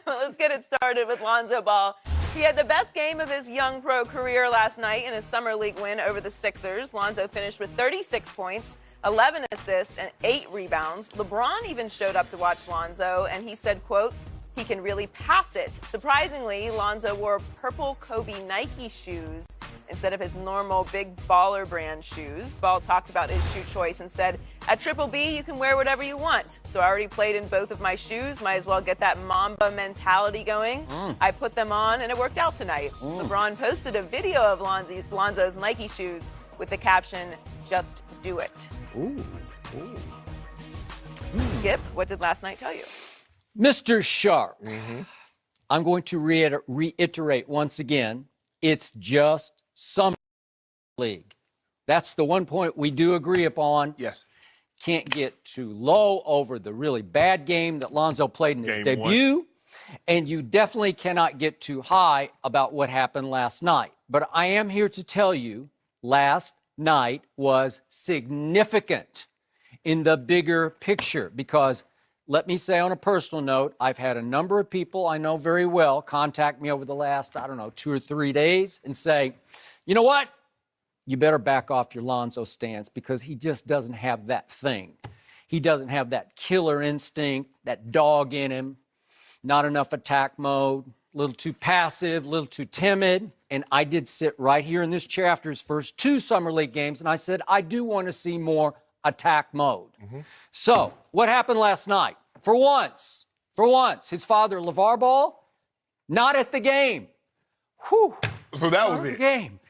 Let's get it started with Lonzo Ball. He had the best game of his young pro career last night in his summer league win over the Sixers. Lonzo finished with 36 points, 11 assists, and 8 rebounds. LeBron even showed up to watch Lonzo, and he said, quote, he can really pass it. Surprisingly, Lonzo wore purple Kobe Nike shoes instead of his normal Big Baller brand shoes. Ball talked about his shoe choice and said, at Triple B, you can wear whatever you want. So I already played in both of my shoes. Might as well get that Mamba mentality going. I put them on, and it worked out tonight. LeBron posted a video of Lonzo's Nike shoes with the caption, just do it. Skip, what did last night tell you? Mr. Sharp, I'm going to reiterate once again, it's just summer league. That's the one point we do agree upon. Yes. Can't get too low over the really bad game that Lonzo played in his debut. And you definitely cannot get too high about what happened last night. But I am here to tell you, last night was significant in the bigger picture because let me say on a personal note, I've had a number of people I know very well contact me over the last, 2 or 3 days and say, you know what? You better back off your Lonzo stance because he just doesn't have that thing. He doesn't have that killer instinct, that dog in him, not enough attack mode, a little too passive, a little too timid. And I did sit right here in this chair after his first 2 Summer League games, and I said, I do want to see more attack mode. So, what happened last night? For once, his father, LeVar Ball, not at the game. Whew. So that was The game.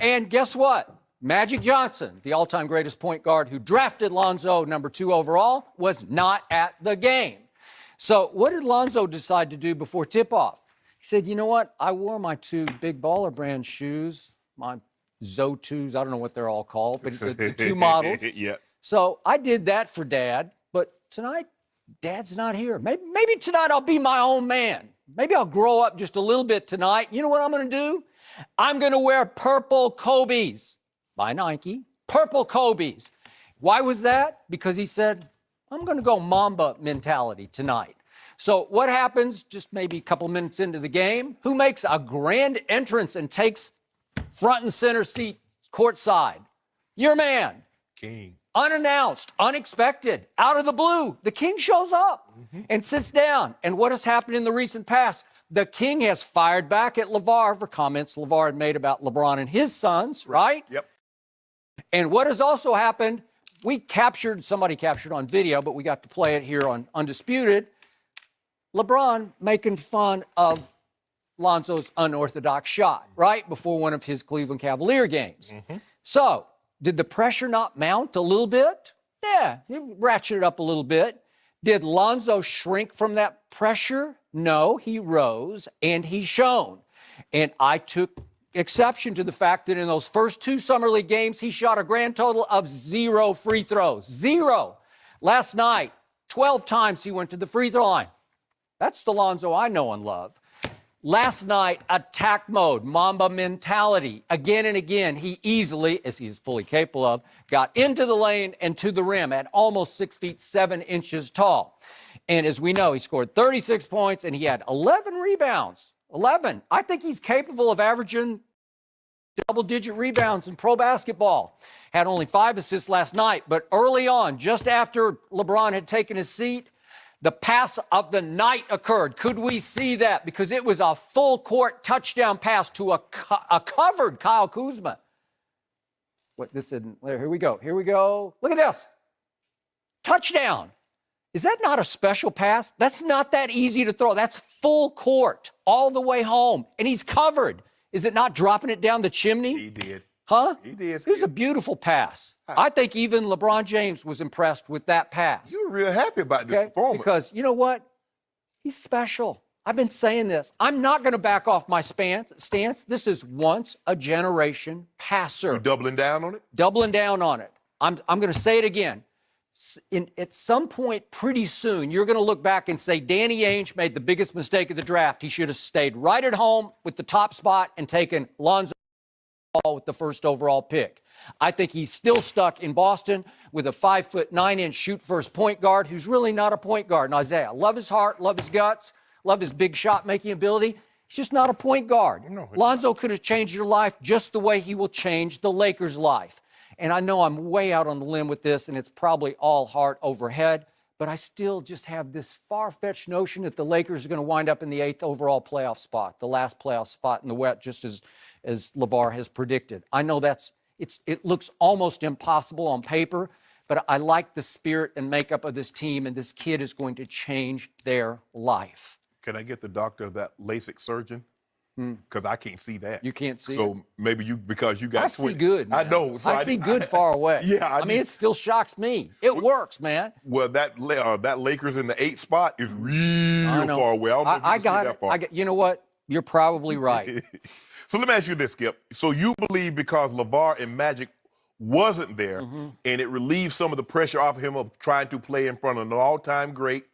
And guess what? Magic Johnson, the all-time greatest point guard who drafted Lonzo number 2 overall, was not at the game. So what did Lonzo decide to do before tip-off? He said, you know what? I wore my 2 Big Baller brand shoes, my Zo2s, I don't know what they're all called, but the 2 models. Yes. So I did that for Dad, but tonight, Dad's not here. Maybe tonight I'll be my own man. Maybe I'll grow up just a little bit tonight. You know what I'm going to do? I'm going to wear purple Kobe's by Nike, purple Kobe's. Why was that? Because he said, I'm going to go Mamba mentality tonight. So what happens just maybe a couple minutes into the game? Who makes a grand entrance and takes front and center seat courtside? Your man. King. Unannounced, unexpected, out of the blue. The King shows up and sits down. And what has happened in the recent past? The King has fired back at LeVar for comments LeVar had made about LeBron and his sons, right? Yep. And what has also happened, somebody captured on video, but we got to play it here on Undisputed, LeBron making fun of Lonzo's unorthodox shot, right, before one of his Cleveland Cavalier games. So, did the pressure not mount a little bit? Yeah, he ratcheted up a little bit. Did Lonzo shrink from that pressure? No, he rose and he shone. And I took exception to the fact that in those first 2 Summer League games, he shot a grand total of 0 free throws. 0. Last night, 12 times he went to the free throw line. That's the Lonzo I know and love. Last night, attack mode, Mamba mentality. Again and again, he easily, as he's fully capable of, got into the lane and to the rim at almost 6 feet 7 inches tall. And as we know, he scored 36 points and he had 11 rebounds. 11. I think he's capable of averaging double-digit rebounds in pro basketball. Had only 5 assists last night, but early on, just after LeBron had taken his seat, the pass of the night occurred. Could we see that? Because it was a full-court touchdown pass to a covered Kyle Kuzma. What, this isn't, here we go. Here we go. Look at this. Touchdown. Is that not a special pass? That's not that easy to throw. That's full court all the way home. And he's covered. Is it not dropping it down the chimney? He did. Huh? He did. It was a beautiful pass. I think even LeBron James was impressed with that pass. You were real happy about the performance. Because you know what? He's special. I've been saying this. I'm not going to back off my stance. This is once a generation passer. You doubling down on it? Doubling down on it. I'm going to say it again. At some point pretty soon, you're going to look back and say, Danny Ainge made the biggest mistake of the draft. He should have stayed right at home with the top spot and taken Lonzo. with the first overall pick. I think he's still stuck in Boston with a 5'9" shoot-first point guard who's really not a point guard. And Isaiah, love his heart, love his guts, love his big shot-making ability. He's just not a point guard. No, Lonzo could have changed your life just the way he will change the Lakers' life. And I know I'm way out on the limb with this, and it's probably all heart over head, but I still just have this far-fetched notion that the Lakers are going to wind up in the 8th overall playoff spot, the last playoff spot in the West, just as LeVar has predicted. I know it looks almost impossible on paper, but I like the spirit and makeup of this team, and this kid is going to change their life. Can I get the doctor of that LASIK surgeon? Because I can't see that. You can't see So it? maybe because you got I see good, man. I know. So I see good far away. Yeah. I mean, it still shocks me. It works, man. Well, that Lakers in the 8th spot is real far away. I don't know if you can see that far. You know what? You're probably right. So let me ask you this, Skip. So you believe because LeVar and Magic wasn't there, and it relieved some of the pressure off him of trying to play in front of an all-time great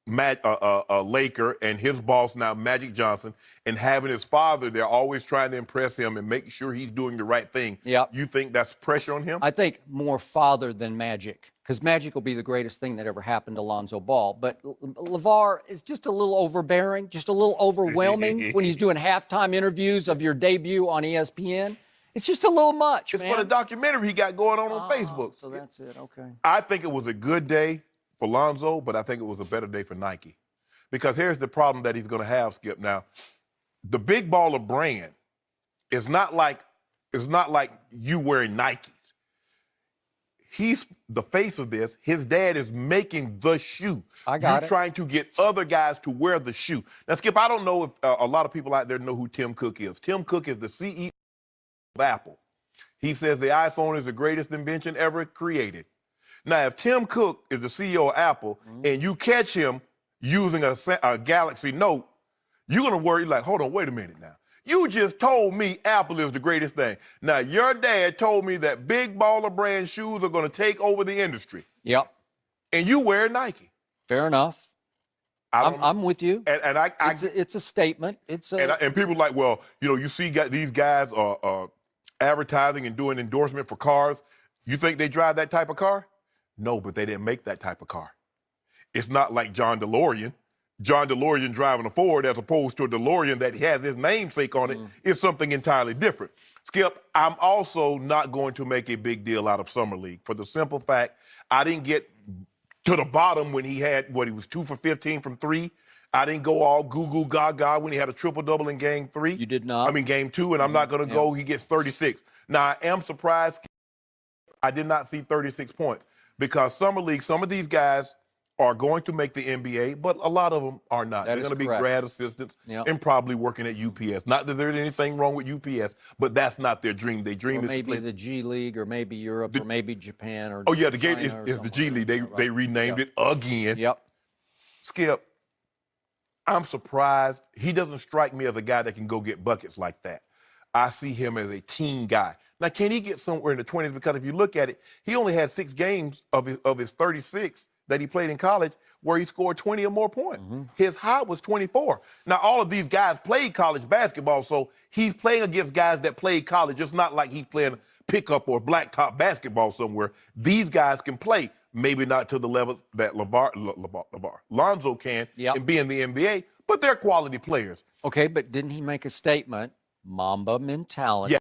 Laker and his boss now, Magic Johnson, and having his father there always trying to impress him and make sure he's doing the right thing. Yep. You think that's pressure on him? I think more father than Magic, because Magic will be the greatest thing that ever happened to Lonzo Ball. But LeVar is just a little overbearing, just a little overwhelming when he's doing halftime interviews of your debut on ESPN. It's just a little much, It's man. for the documentary he got going on Facebook. So that's it, okay. I think it was a good day for Lonzo, but I think it was a better day for Nike. Because here's the problem that he's going to have, Skip. Now, the big baller brand is not like you wearing Nikes. He's the face of this. His dad is making the shoe. I got it. Trying to get other guys to wear the shoe. Now, Skip, I don't know if a lot of people out there know who Tim Cook is. Tim Cook is the CEO of Apple. He says the iPhone is the greatest invention ever created. Now, if Tim Cook is the CEO of Apple and you catch him using a Galaxy Note, you're going to worry like, hold on, wait a minute now. You just told me Apple is the greatest thing. Now, your dad told me that big baller brand shoes are going to take over the industry. Yep. And you wear Nike. Fair enough. I'm with you. And it's a statement. And people are like, well, you see these guys are advertising and doing endorsement for cars. You think they drive that type of car? No, but they didn't make that type of car. It's not like John DeLorean. John DeLorean driving a Ford as opposed to a DeLorean that has his namesake on it is something entirely different. Skip, I'm also not going to make a big deal out of Summer League for the simple fact I didn't get to the bottom when he was 2 for 15 from 3. I didn't go all goo-goo gaga when he had a triple-double in game 3. You did not. Game 2, and I'm not going to go, he gets 36. Now, I am surprised I did not see 36 points. Because Summer League, some of these guys are going to make the NBA, but a lot of them are not. They're going to be grad assistants and probably working at UPS. Not that there's anything wrong with UPS, but that's not their dream. Their dream is maybe the G League, or maybe Europe, or maybe Japan, or the game China is the G League. They renamed it again. Yep. Skip, I'm surprised. He doesn't strike me as a guy that can go get buckets like that. I see him as a team guy. Now, can he get somewhere in the 20s? Because if you look at it, he only had 6 games of his 36 that he played in college where he scored 20 or more points. His high was 24. Now, all of these guys played college basketball, so he's playing against guys that played college. It's not like he's playing pickup or blacktop basketball somewhere. These guys can play, maybe not to the level that Lonzo can and be in the NBA, but they're quality players. Okay, but didn't he make a statement? Mamba mentality. Yeah.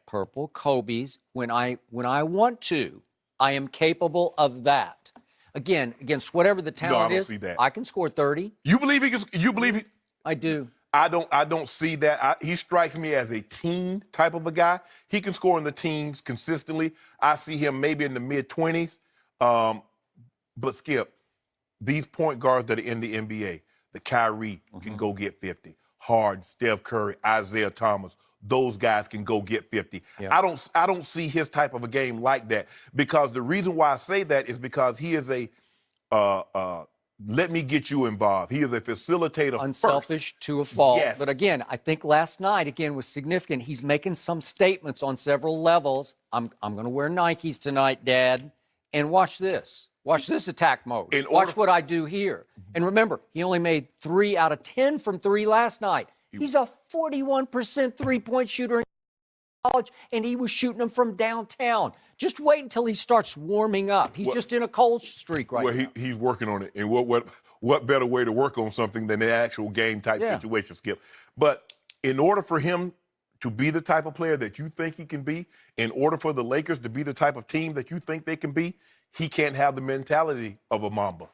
Purple Kobe's. When I want to, I am capable of that. Again, against whatever the talent is, see that. I can score 30. You believe he can? You believe he? I do. I don't see that. He strikes me as a team type of a guy. He can score in the teams consistently. I see him maybe in the mid-20s. But Skip, these point guards that are in the NBA, the Kyrie can go get 50. Harden, Steph Curry, Isaiah Thomas, those guys can go get 50. Yeah. I don't see his type of a game like that, because the reason why I say that is because he is a let me get you involved. He is a facilitator. Unselfish to a fault. Yes. But again, I think last night, was significant. He's making some statements on several levels. I'm going to wear Nikes tonight, Dad. And watch this. Watch this attack mode. Watch what I do here. And remember, he only made 3 out of 10 from 3 last night. He's a 41% three-point shooter. college, and he was shooting them from downtown. Just wait until he starts warming up. He's just in a cold streak right now. He's working on it. And what better way to work on something than the actual game type situation, Skip? But in order for him to be the type of player that you think he can be, in order for the Lakers to be the type of team that you think they can be, he can't have the mentality of a Mamba.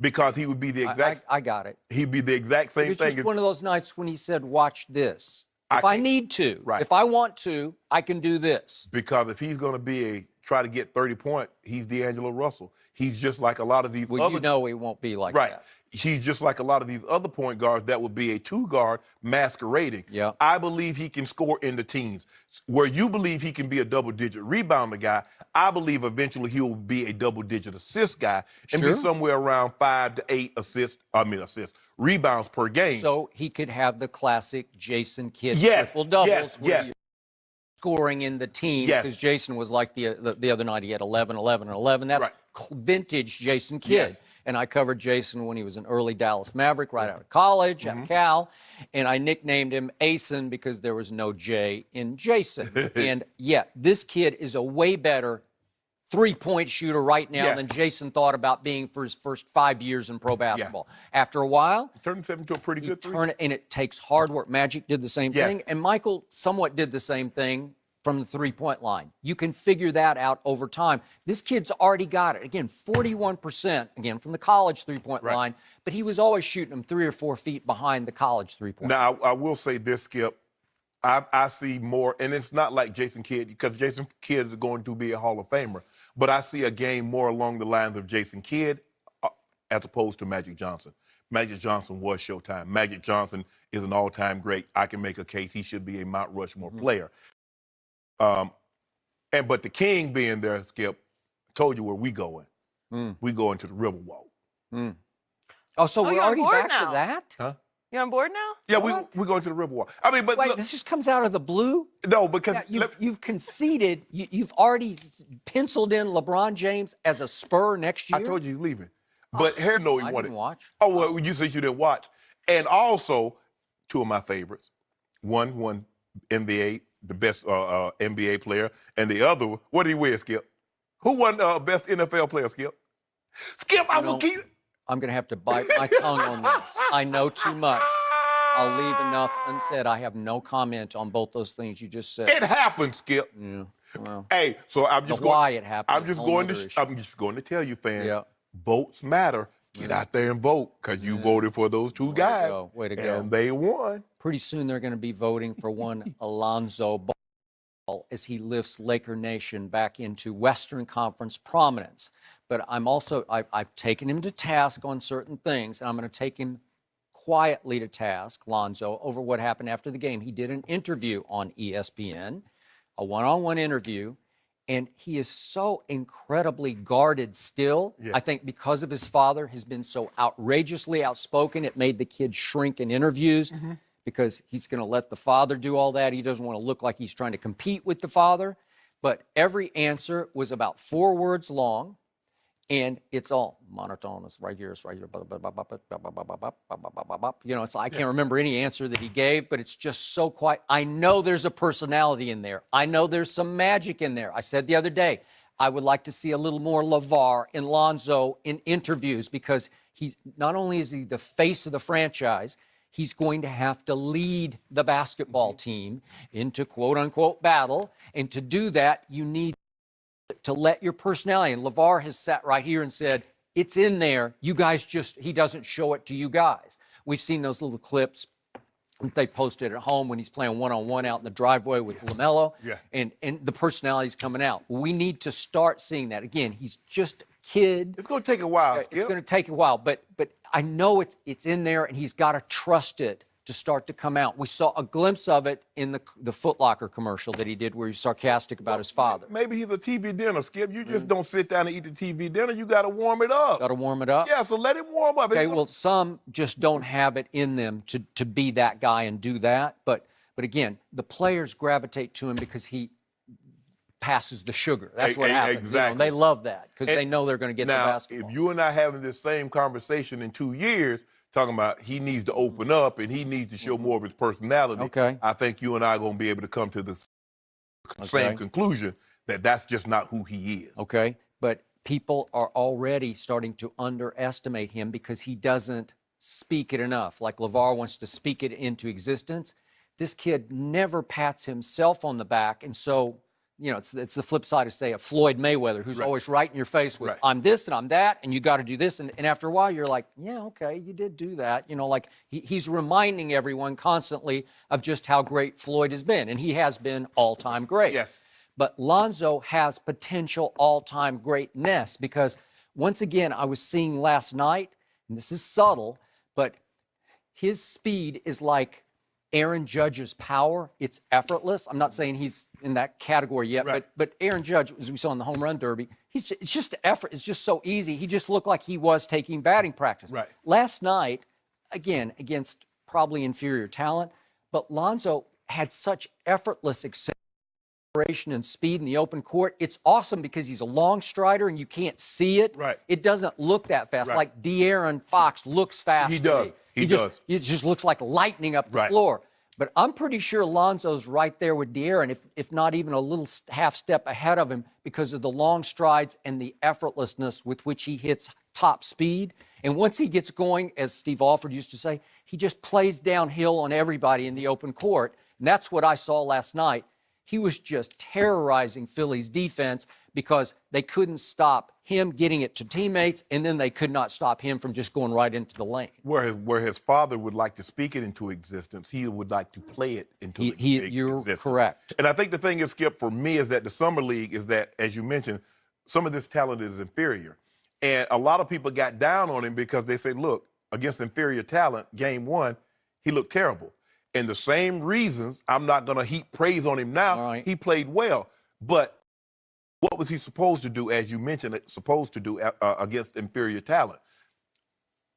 Because he would be the exact. I got it. He'd be the exact same thing. It's just one of those nights when he said, "Watch this. If I need to, if I want to, I can do this." Because if he's going to try to get 30 points, he's D'Angelo Russell. He's just like a lot of these other. You know he won't be like that. He's just like a lot of these other point guards that would be a two guard masquerading. Yeah. I believe he can score in the teens. Where you believe he can be a double-digit rebounder guy, I believe eventually he'll be a double-digit assist guy and be somewhere around 5 to 8 rebounds per game. So he could have the classic Jason Kidd triple doubles where you're scoring in the teens, because Jason was like the other night he had 11, 11, and 11. That's vintage Jason Kidd. And I covered Jason when he was an early Dallas Maverick right out of college at Cal. And I nicknamed him Asen because there was no J in Jason. And this kid is a way better three-point shooter right now than Jason thought about being for his first 5 years in pro basketball. After a while, he turned himself into a pretty good three. And it takes hard work. Magic did the same thing. And Michael somewhat did the same thing from the three-point line. You can figure that out over time. This kid's already got it. Again, 41%, again, from the college three-point line, but he was always shooting them 3 or 4 feet behind the college three-point line. Now, I will say this, Skip. I see more, and it's not like Jason Kidd, because Jason Kidd is going to be a Hall of Famer, but I see a game more along the lines of Jason Kidd as opposed to Magic Johnson. Magic Johnson was Showtime. Magic Johnson is an all-time great. I can make a case he should be a Mount Rushmore player. But the King being there, Skip, told you where we going. We going to the Riverwalk. Oh, so we're already back to that? Huh? You're on board now? Yeah, we're going to the Riverwalk. I mean, but wait, look, this just comes out of the blue? No, because you've conceded. You've already penciled in LeBron James as a Spur next year. I told you he's leaving. But here, no, he I wanted. didn't watch. Oh, well, you said you didn't watch. And also, two of my favorites. One NBA, the best NBA player, and the other, what did he win, Skip? Who won best NFL player, Skip? Skip, I will keep. I'm going to have to bite my tongue on this. I know too much. I'll leave enough unsaid. I have no comment on both those things you just said. It happened, Skip. Yeah. Well, hey, so I'm just going. Why it happened? I'm just going to tell you, fans. Votes matter. Get out there and vote, because you voted for those two guys. Way to go. And they won. Pretty soon they're going to be voting for one Lonzo Ball as he lifts Laker Nation back into Western Conference prominence. But I've taken him to task on certain things, and I'm going to take him quietly to task, Lonzo, over what happened after the game. He did an interview on ESPN, a one-on-one interview, and he is so incredibly guarded still. I think because of his father has been so outrageously outspoken, it made the kid shrink in interviews because he's going to let the father do all that. He doesn't want to look like he's trying to compete with the father. But every answer was about 4 words long. And it's all monotonous right here. It's right here. You know, it's like, I can't remember any answer that he gave, but it's just so quiet. I know there's a personality in there. I know there's some magic in there. I said the other day, I would like to see a little more LeVar and Lonzo in interviews, because he's not only is he the face of the franchise, he's going to have to lead the basketball team into quote unquote battle. And to do that, you need to let your personality, and LeVar has sat right here and said, it's in there. You guys he doesn't show it to you guys. We've seen those little clips that they posted at home when he's playing one-on-one out in the driveway with LaMelo. And the personality's coming out. We need to start seeing that. Again, he's just a kid. It's going to take a while, Skip. It's going to take a while, but I know it's in there, and he's got to trust it to start to come out. We saw a glimpse of it in the Foot Locker commercial that he did where he's sarcastic about his father. Maybe he's a TV dinner, Skip. You just don't sit down and eat the TV dinner. You got to warm it up. Got to warm it up? Yeah, so let him warm up. Okay, well, some just don't have it in them to be that guy and do that. But again, the players gravitate to him because he passes the sugar. That's what happens. Exactly. You know, they love that because they know they're going to get the basketball. If you and I having this same conversation in 2 years, talking about he needs to open up and he needs to show more of his personality, I think you and I are going to be able to come to the same conclusion that that's just not who he is. Okay, but people are already starting to underestimate him because he doesn't speak it enough. Like LeVar wants to speak it into existence. This kid never pats himself on the back, and so it's the flip side of, say, a Floyd Mayweather who's always right in your face with, I'm this and I'm that, and you got to do this. And after a while, you're like, yeah, okay, you did do that. Like he's reminding everyone constantly of just how great Floyd has been. And he has been all-time great. Yes. But Lonzo has potential all-time greatness because, once again, I was seeing last night, and this is subtle, but his speed is like Aaron Judge's power. It's effortless. I'm not saying he's in that category yet, but Aaron Judge, as we saw in the home run derby, it's just effort. It's just so easy. He just looked like he was taking batting practice. Right. Last night, again, against probably inferior talent, but Lonzo had such effortless acceleration and speed in the open court. It's awesome because he's a long strider and you can't see it. Right. It doesn't look that fast. Like De'Aaron Fox looks fast. He does. He does. It just looks like lightning up the floor. But I'm pretty sure Lonzo's right there with De'Aaron, if not even a little half step ahead of him because of the long strides and the effortlessness with which he hits top speed. And once he gets going, as Steve Alford used to say, he just plays downhill on everybody in the open court. And that's what I saw last night. He was just terrorizing Philly's defense because they couldn't stop him getting it to teammates, and then they could not stop him from just going right into the lane. Where his father would like to speak it into existence, he would like to play it into existence. You're correct. And I think the thing is, Skip, for me, is that the Summer League is that, as you mentioned, some of this talent is inferior. And a lot of people got down on him because they said, look, against inferior talent, game one, he looked terrible. And the same reasons, I'm not going to heap praise on him now. He played well. But what was he supposed to do, as you mentioned, against inferior talent?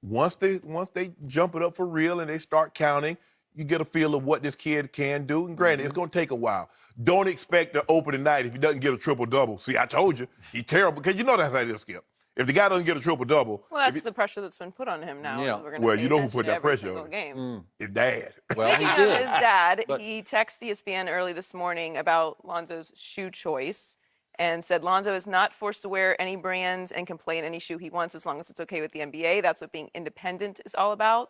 Once they jump it up for real and they start counting, you get a feel of what this kid can do. And granted, it's going to take a while. Don't expect to open the night if he doesn't get a triple-double. See, I told you, he's terrible. Because you know that's how it is, Skip. If the guy doesn't get a triple-double. Well, that's the pressure that's been put on him now. Yeah. Well, you know who put that pressure on him? His dad. Well, Speaking he did. of his dad, he texted ESPN early this morning about Lonzo's shoe choice and said Lonzo is not forced to wear any brands and can play in any shoe he wants as long as it's okay with the NBA. That's what being independent is all about.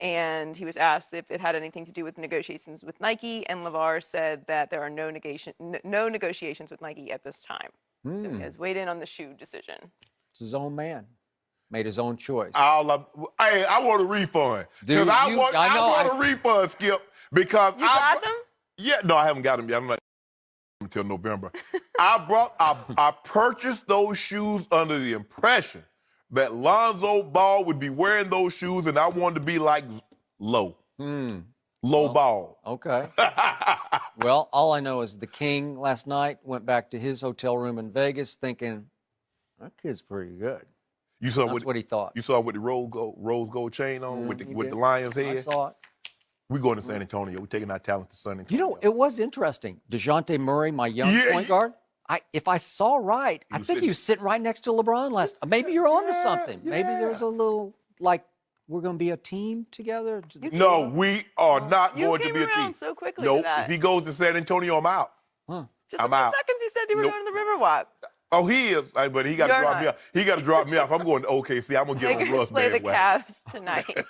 And he was asked if it had anything to do with negotiations with Nike, and LeVar said that there are no negotiations with Nike at this time. So he has weighed in on the shoe decision. It's his own man. Made his own choice. I want a refund. Dude, I want a refund, Skip, because you got them? Yeah, no, I haven't got them yet. I'm not until November. I purchased those shoes under the impression that Lonzo Ball would be wearing those shoes, and I wanted to be like Low Ball. Okay. Well, all I know is the King last night went back to his hotel room in Vegas thinking, that kid's pretty good. That's what he thought. You saw with the rose gold chain on with the lion's head? I saw it. We're going to San Antonio. We're taking our talent to San Antonio. It was interesting. DeJounte Murray, my young point guard, if I saw right, I think he was sitting right next to LeBron last. Maybe you're onto something. Yeah. Maybe there's a little, like, we're going to be a team together. No, we are not going to be a team. You came around so quickly Nope. to that. If he goes to San Antonio, I'm out. Just a few seconds you said you were going to the Riverwalk. Oh, he is, but he got to drop me off. He got to drop me off. I'm going to OKC. I'm going to get on the Russ Lakers play the bandwagon. Cavs tonight.